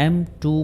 M2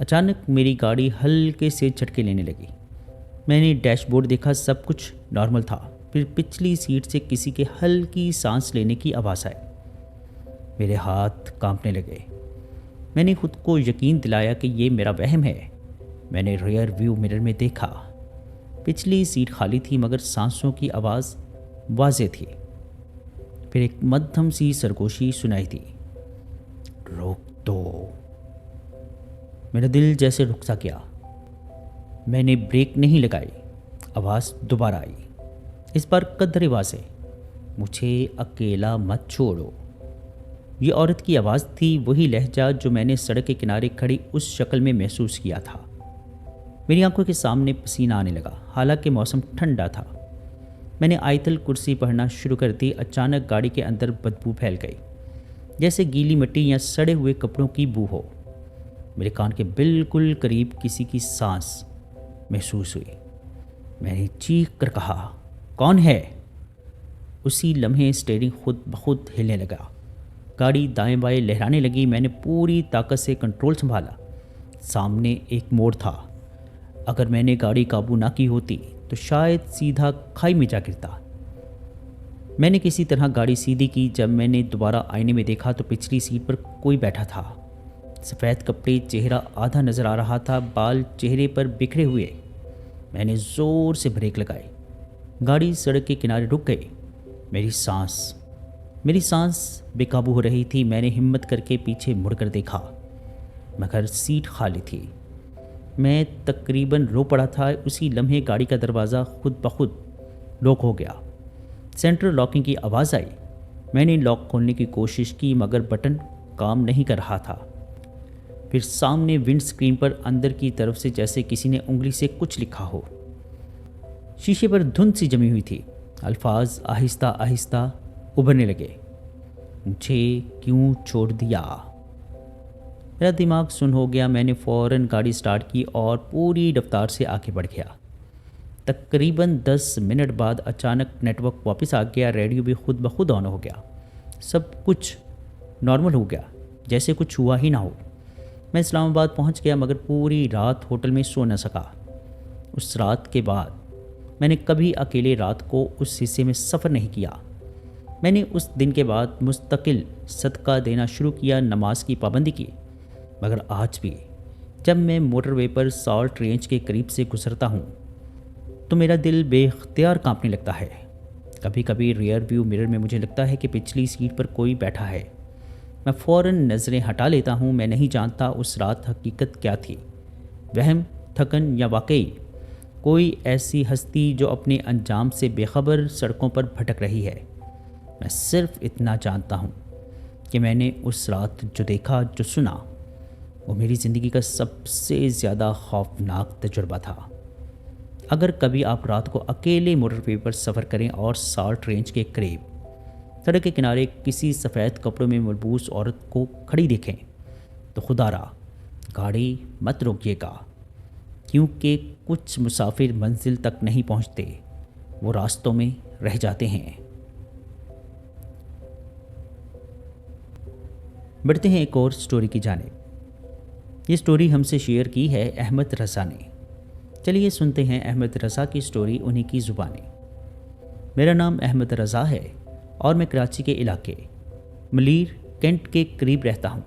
اچانک میری گاڑی ہلکے سے جھٹکے لینے لگی۔ میں نے ڈیش بورڈ دیکھا، سب کچھ نارمل تھا۔ پھر پچھلی سیٹ سے کسی کے ہلکی سانس لینے کی آواز آئی۔ میرے ہاتھ کانپنے لگے۔ میں نے خود کو یقین دلایا کہ یہ میرا وہم ہے۔ میں نے ریئر ویو مرر میں دیکھا، پچھلی سیٹ خالی تھی مگر سانسوں کی آواز واضح تھی۔ پھر ایک مدھم سی سرگوشی سنائی دی، روک دو۔ میرا دل جیسے رک سا گیا۔ میں نے بریک نہیں لگائی۔ آواز دوبارہ آئی، اس بار قدرے واضح، مجھے اکیلا مت چھوڑو۔ یہ عورت کی آواز تھی، وہی لہجہ جو میں نے سڑک کے کنارے کھڑی اس شکل میں محسوس کیا تھا۔ میری آنکھوں کے سامنے پسینہ آنے لگا، حالانکہ موسم ٹھنڈا تھا۔ میں نے آیت الکرسی پڑھنا شروع کر دی۔ اچانک گاڑی کے اندر بدبو پھیل گئی، جیسے گیلی مٹی یا سڑے ہوئے کپڑوں کی بو ہو۔ میرے کان کے بالکل قریب کسی کی سانس محسوس ہوئی۔ میں نے چیخ کر کہا، کون ہے؟ اسی لمحے اسٹیئرنگ خود بخود ہلنے لگا، گاڑی دائیں بائیں لہرانے لگی۔ میں نے پوری طاقت سے کنٹرول سنبھالا۔ سامنے ایک موڑ تھا، اگر میں نے گاڑی قابو نہ کی ہوتی تو شاید سیدھا کھائی میں جا گرتا۔ میں نے کسی طرح گاڑی سیدھی کی۔ جب میں نے دوبارہ آئینے میں دیکھا تو پچھلی سیٹ پر کوئی بیٹھا تھا، سفید کپڑے، چہرہ آدھا نظر آ رہا تھا، بال چہرے پر بکھرے ہوئے۔ میں نے زور سے بریک لگائی، گاڑی سڑک کے کنارے رک گئی۔ میری سانس بے قابو ہو رہی تھی۔ میں نے ہمت کر کے پیچھے مڑ کر دیکھا، مگر سیٹ خالی تھی۔ میں تقریباً رو پڑا تھا۔ اسی لمحے گاڑی کا دروازہ خود بخود لاک ہو گیا۔ سینٹرل لاکنگ کی آواز آئی۔ میں نے لاک کھولنے کی کوشش کی مگر بٹن کام نہیں کر رہا تھا۔ پھر سامنے ونڈ اسکرین پر اندر کی طرف سے جیسے کسی نے انگلی سے کچھ لکھا ہو۔ شیشے پر دھند سی جمی ہوئی تھی، الفاظ آہستہ آہستہ ابھرنے لگے، مجھے کیوں چھوڑ دیا؟ میرا دماغ سن ہو گیا۔ میں نے فوراً گاڑی سٹارٹ کی اور پوری رفتار سے آگے بڑھ گیا۔ تقریباً 10 منٹ بعد اچانک نیٹ ورک واپس آ گیا، ریڈیو بھی خود بخود آن ہو گیا، سب کچھ نارمل ہو گیا، جیسے کچھ ہوا ہی نہ ہو۔ میں اسلام آباد پہنچ گیا مگر پوری رات ہوٹل میں سو نہ سکا۔ اس رات کے بعد میں نے کبھی اکیلے رات کو اس حصے میں سفر نہیں کیا۔ میں نے اس دن کے بعد مستقل صدقہ دینا شروع کیا، نماز کی پابندی کی، مگر آج بھی جب میں موٹر وے پر سالٹ رینج کے قریب سے گزرتا ہوں تو میرا دل بے اختیار کانپنے لگتا ہے۔ کبھی کبھی ریئر ویو مرر میں مجھے لگتا ہے کہ پچھلی سیٹ پر کوئی بیٹھا ہے۔ میں فوراً نظریں ہٹا لیتا ہوں۔ میں نہیں جانتا اس رات حقیقت کیا تھی، وہم، تھکن یا واقعی کوئی ایسی ہستی جو اپنے انجام سے بے خبر سڑکوں پر بھٹک رہی ہے۔ میں صرف اتنا جانتا ہوں کہ میں نے اس رات جو دیکھا، جو سنا، وہ میری زندگی کا سب سے زیادہ خوفناک تجربہ تھا۔ اگر کبھی آپ رات کو اکیلے موٹر وے پر سفر کریں اور سالٹ رینج کے قریب سڑک کے کنارے کسی سفید کپڑوں میں ملبوس عورت کو کھڑی دیکھیں تو خدا را گاڑی مت روکیے گا، کیونکہ کچھ مسافر منزل تک نہیں پہنچتے، وہ راستوں میں رہ جاتے ہیں۔ بڑھتے ہیں ایک اور سٹوری کی جانب۔ یہ سٹوری ہم سے شیئر کی ہے احمد رضا نے۔ چلیے سنتے ہیں احمد رضا کی سٹوری انہی کی زبانیں۔ میرا نام احمد رضا ہے اور میں کراچی کے علاقے ملیر کینٹ کے قریب رہتا ہوں۔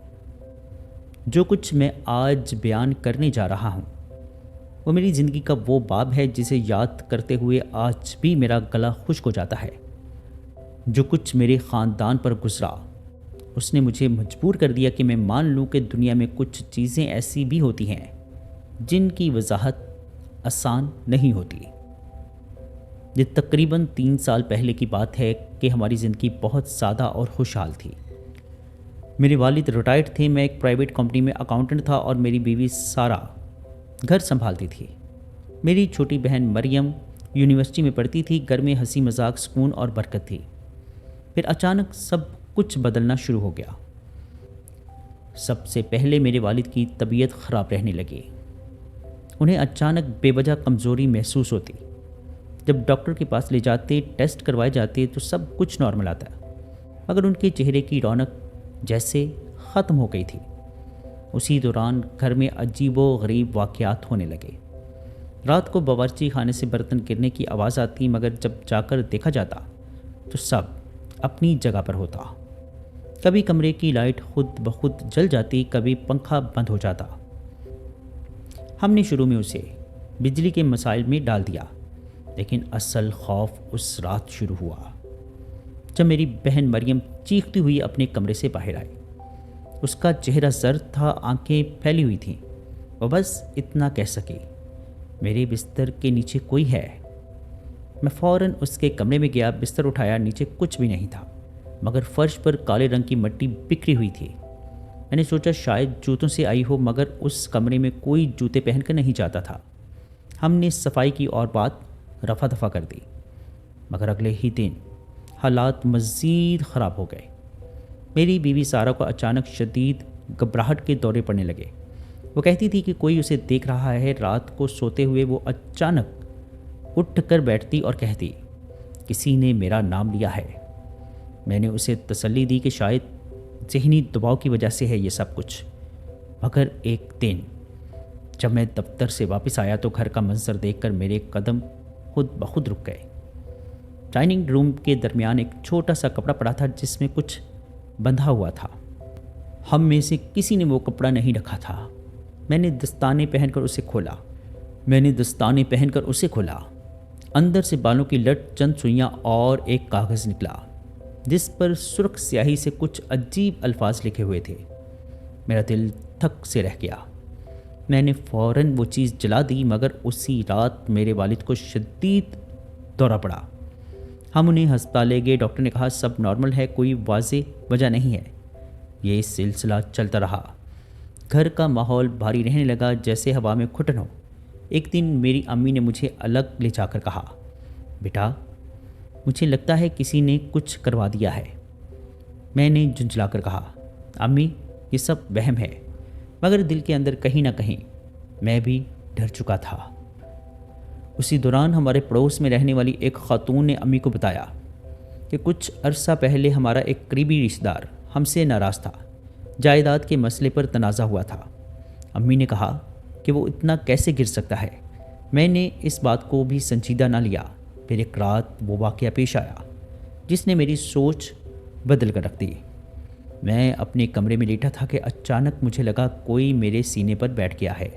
جو کچھ میں آج بیان کرنے جا رہا ہوں وہ میری زندگی کا وہ باب ہے جسے یاد کرتے ہوئے آج بھی میرا گلا خشک ہو جاتا ہے۔ جو کچھ میرے خاندان پر گزرا اس نے مجھے مجبور کر دیا کہ میں مان لوں کہ دنیا میں کچھ چیزیں ایسی بھی ہوتی ہیں جن کی وضاحت آسان نہیں ہوتی۔ یہ تقریباً 3 سال پہلے کی بات ہے کہ ہماری زندگی بہت سادہ اور خوشحال تھی۔ میرے والد ریٹائرڈ تھے، میں ایک پرائیویٹ کمپنی میں اکاؤنٹنٹ تھا اور میری بیوی سارا گھر سنبھالتی تھی۔ میری چھوٹی بہن مریم یونیورسٹی میں پڑھتی تھی۔ گھر میں ہنسی مذاق، سکون اور برکت تھی۔ پھر اچانک سب کچھ بدلنا شروع ہو گیا۔ سب سے پہلے میرے والد کی طبیعت خراب رہنے لگی۔ انہیں اچانک بے وجہ کمزوری محسوس ہوتی۔ جب ڈاکٹر کے پاس لے جاتے، ٹیسٹ کروائے جاتے تو سب کچھ نارمل آتا، مگر ان کے چہرے کی رونق جیسے ختم ہو گئی تھی۔ اسی دوران گھر میں عجیب و غریب واقعات ہونے لگے۔ رات کو باورچی خانے سے برتن گرنے کی آواز آتی، مگر جب جا کر دیکھا جاتا تو سب اپنی جگہ پر ہوتا۔ کبھی کمرے کی لائٹ خود بخود جل جاتی، کبھی پنکھا بند ہو جاتا۔ ہم نے شروع میں اسے بجلی کے مسائل میں ڈال دیا، لیکن اصل خوف اس رات شروع ہوا جب میری بہن مریم چیختی ہوئی اپنے کمرے سے باہر آئی۔ اس کا چہرہ زرد تھا، آنکھیں پھیلی ہوئی تھیں۔ وہ بس اتنا کہہ سکی، میرے بستر کے نیچے کوئی ہے۔ میں فوراً اس کے کمرے میں گیا، بستر اٹھایا، نیچے کچھ بھی نہیں تھا، مگر فرش پر کالے رنگ کی مٹی بکھری ہوئی تھی۔ میں نے سوچا شاید جوتوں سے آئی ہو، مگر اس کمرے میں کوئی جوتے پہن کر نہیں جاتا تھا۔ ہم نے صفائی کی اور بات رفع دفع کر دی، مگر اگلے ہی دن حالات مزید خراب ہو گئے۔ میری بیوی سارہ کو اچانک شدید گھبراہٹ کے دورے پڑنے لگے۔ وہ کہتی تھی کہ کوئی اسے دیکھ رہا ہے۔ رات کو سوتے ہوئے وہ اچانک اٹھ کر بیٹھتی اور کہتی، کسی نے میرا نام لیا ہے۔ میں نے اسے تسلی دی کہ شاید ذہنی دباؤ کی وجہ سے ہے یہ سب کچھ، مگر ایک دن جب میں دفتر سے واپس آیا تو گھر کا منظر دیکھ کر میرے قدم خود بخود رک گئے۔ ڈائننگ روم کے درمیان ایک چھوٹا سا کپڑا پڑا تھا جس میں کچھ بندھا ہوا تھا۔ ہم میں سے کسی نے وہ کپڑا نہیں رکھا تھا۔ میں نے دستانے پہن کر اسے کھولا۔ اندر سے بالوں کی لٹ، چند سوئیاں اور ایک کاغذ نکلا جس پر سرخ سیاہی سے کچھ عجیب الفاظ لکھے ہوئے تھے۔ میرا دل تھک سے رہ گیا۔ میں نے فوراً وہ چیز جلا دی، مگر اسی رات میرے والد کو شدید دورہ پڑا۔ ہم انہیں ہسپتال لے گئے۔ ڈاکٹر نے کہا سب نارمل ہے، کوئی واضح وجہ نہیں ہے۔ یہ سلسلہ چلتا رہا۔ گھر کا ماحول بھاری رہنے لگا، جیسے ہوا میں گھٹن ہو۔ ایک دن میری امی نے مجھے الگ لے جا کر کہا، بیٹا مجھے لگتا ہے کسی نے کچھ کروا دیا ہے۔ میں نے جھنجھلا کر کہا، امی یہ سب وہم ہے، مگر دل کے اندر کہیں نہ کہیں میں بھی ڈر چکا تھا۔ اسی دوران ہمارے پڑوس میں رہنے والی ایک خاتون نے امی کو بتایا کہ کچھ عرصہ پہلے ہمارا ایک قریبی رشتہ دار ہم سے ناراض تھا۔ جائیداد کے مسئلے پر تنازع ہوا تھا۔ امی نے کہا کہ وہ اتنا کیسے گر سکتا ہے۔ میں نے اس بات کو بھی سنجیدہ نہ لیا۔ پھر ایک رات وہ واقعہ پیش آیا جس نے میری سوچ بدل کر رکھ دی۔ میں اپنے کمرے میں لیٹا تھا کہ اچانک مجھے لگا کوئی میرے سینے پر بیٹھ گیا ہے۔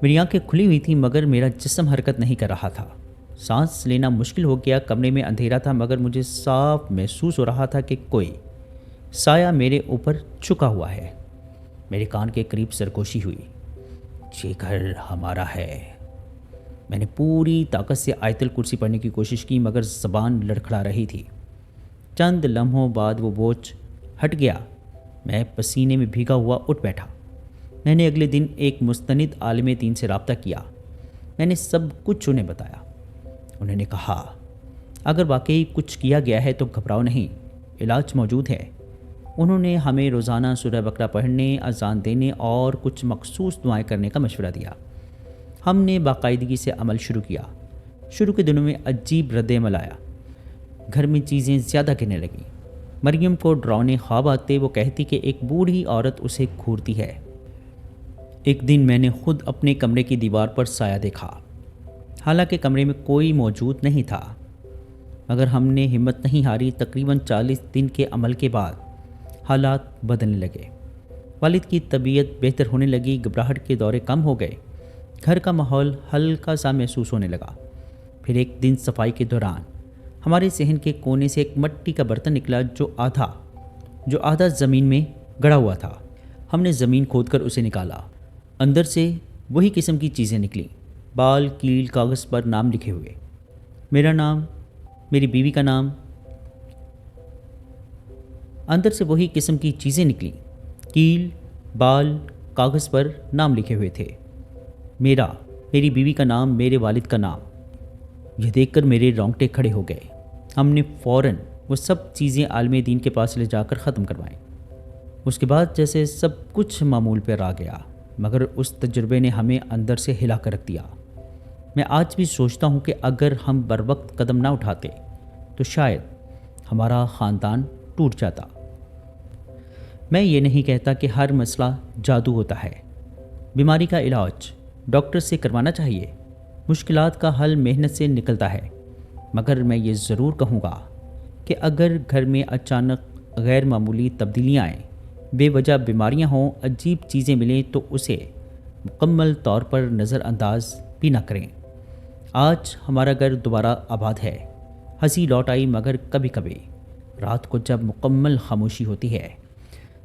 میری آنکھیں کھلی ہوئی تھیں، مگر میرا جسم حرکت نہیں کر رہا تھا۔ سانس لینا مشکل ہو گیا۔ کمرے میں اندھیرا تھا، مگر مجھے صاف محسوس ہو رہا تھا کہ کوئی سایہ میرے اوپر چھکا ہوا ہے۔ میرے کان کے قریب سرگوشی ہوئی، یہ گھر ہمارا ہے۔ میں نے پوری طاقت سے آیت الکرسی پڑھنے کی کوشش کی، مگر زبان لڑکھڑا رہی تھی۔ چند لمحوں بعد وہ بوجھ ہٹ گیا۔ میں پسینے میں بھیگا ہوا اٹھ بیٹھا۔ میں نے اگلے دن ایک مستند عالم دین سے رابطہ کیا۔ میں نے سب کچھ انہیں بتایا۔ انہوں نے کہا اگر واقعی کچھ کیا گیا ہے تو گھبراؤ نہیں، علاج موجود ہے۔ انہوں نے ہمیں روزانہ سورہ بقرہ پڑھنے، اذان دینے اور کچھ مخصوص دعائیں کرنے کا مشورہ دیا۔ ہم نے باقاعدگی سے عمل شروع کیا۔ شروع کے دنوں میں عجیب رد عمل آیا۔ گھر میں چیزیں زیادہ گرنے لگیں۔ مریم کو ڈراؤنے خواب آتے، وہ کہتی کہ ایک بوڑھی عورت اسے گھورتی ہے۔ ایک دن میں نے خود اپنے کمرے کی دیوار پر سایہ دیکھا، حالانکہ کمرے میں کوئی موجود نہیں تھا، مگر ہم نے ہمت نہیں ہاری۔ تقریباً 40 دن کے عمل کے بعد حالات بدلنے لگے۔ والد کی طبیعت بہتر ہونے لگی، گھبراہٹ کے دورے کم ہو گئے، گھر کا ماحول ہلکا سا محسوس ہونے لگا۔ پھر ایک دن صفائی کے دوران ہمارے صحن کے کونے سے ایک مٹی کا برتن نکلا جو آدھا زمین میں گڑا ہوا تھا۔ ہم نے زمین کھود کر اسے نکالا۔ اندر سے وہی قسم کی چیزیں نکلیں، بال، کیل، کاغذ پر نام لکھے ہوئے، میرا نام، میری بیوی کا نام۔ اندر سے وہی قسم کی چیزیں نکلیں، کیل، بال، کاغذ پر نام لکھے ہوئے تھے، میرا، میری بیوی کا نام، میرے والد کا نام۔ یہ دیکھ کر میرے رونگٹے کھڑے ہو گئے۔ ہم نے فوراً وہ سب چیزیں عالم دین کے پاس لے جا کر ختم کروائیں۔ اس کے بعد جیسے سب کچھ معمول پر آ گیا، مگر اس تجربے نے ہمیں اندر سے ہلا کر رکھ دیا۔ میں آج بھی سوچتا ہوں کہ اگر ہم بر وقت قدم نہ اٹھاتے تو شاید ہمارا خاندان ٹوٹ جاتا۔ میں یہ نہیں کہتا کہ ہر مسئلہ جادو ہوتا ہے۔ بیماری کا علاج ڈاکٹر سے کروانا چاہیے، مشکلات کا حل محنت سے نکلتا ہے، مگر میں یہ ضرور کہوں گا کہ اگر گھر میں اچانک غیر معمولی تبدیلیاں آئیں، بے وجہ بیماریاں ہوں، عجیب چیزیں ملیں تو اسے مکمل طور پر نظر انداز بھی نہ کریں۔ آج ہمارا گھر دوبارہ آباد ہے، ہنسی لوٹ آئی، مگر کبھی کبھی رات کو جب مکمل خاموشی ہوتی ہے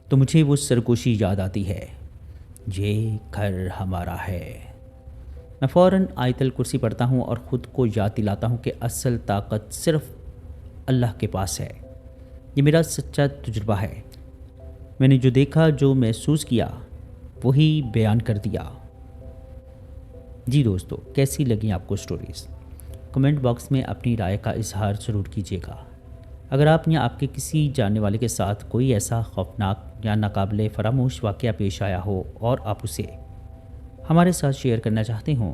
تو مجھے وہ سرگوشی یاد آتی ہے، یہ گھر ہمارا ہے۔ میں فوراً آیت الکرسی پڑھتا ہوں اور خود کو یاد دلاتا ہوں کہ اصل طاقت صرف اللہ کے پاس ہے۔ یہ میرا سچا تجربہ ہے، میں نے جو دیکھا، جو محسوس کیا، وہی بیان کر دیا۔ جی دوستو، کیسی لگیں آپ کو سٹوریز؟ کمنٹ باکس میں اپنی رائے کا اظہار ضرور کیجیے گا۔ اگر آپ یا آپ کے کسی جاننے والے کے ساتھ کوئی ایسا خوفناک یا ناقابل فراموش واقعہ پیش آیا ہو اور آپ اسے ہمارے ساتھ شیئر کرنا چاہتے ہوں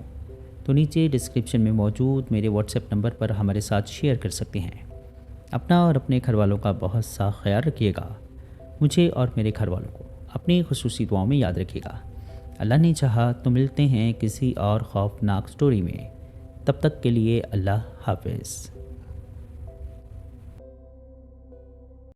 تو نیچے ڈسکرپشن میں موجود میرے واٹس ایپ نمبر پر ہمارے ساتھ شیئر کر سکتے ہیں۔ اپنا اور اپنے گھر والوں کا بہت سا خیال رکھیے گا۔ مجھے اور میرے گھر والوں کو اپنی خصوصی دعاؤں میں یاد رکھیے گا۔ اللہ نے چاہا تو ملتے ہیں کسی اور خوفناک سٹوری میں، تب تک کے لیے اللہ حافظ۔